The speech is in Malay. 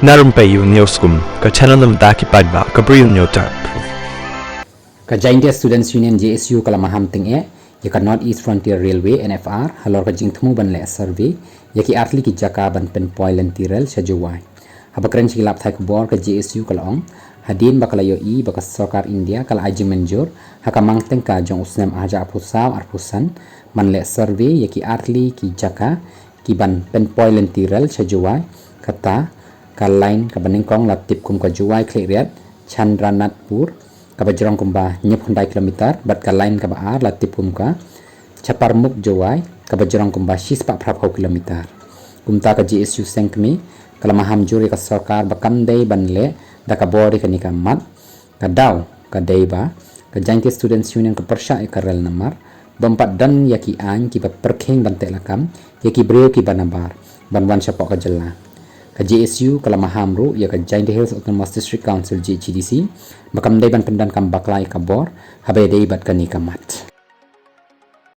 Na Rympei U ka channel nabynta ki paidbah ka Bri U Hynñiewtrep. Ka India Students Union JSU kala Maham tyngeh yaka North East Frontier Railway NFR halor ka thmu ban le survey yaki artli ki jaka ban pynpoi lynti rel sa Jowai. Habakren si lap thai kubor ka JSU kala ong hadin bakala yo i baka sarkar India kala aji menjur haka mangteng ka jong usnem aja apusaw arpusan man le survey yaki artli ki jaka ki ban pynpoi lynti rel sa Jowai kata ka line ka baningkong latip kum ka Jowai kleriat Chandranatpur ka bajrong kumba nyep hundai kilometer bat ka line ka baar latip kum ka Chaparmuk Jowai ka bajrong kumba 6.5 kilometer kumta ka JSU sengkmi kala Maham juri ka sarkar bakandai banle da ka bori ka nika mat ka daw ka deiba ka India Students Union ka persya ka rel namar bampat dan yaki an ki perkheng ban telakam yaki Bri U ki banabar banwan siya po ka jala ka JSU kala Maham ru ya ka India Hills Autonomous District Council JCDC bakam dai ban pendan kam baklai ka bor habe dei bat ka nika mat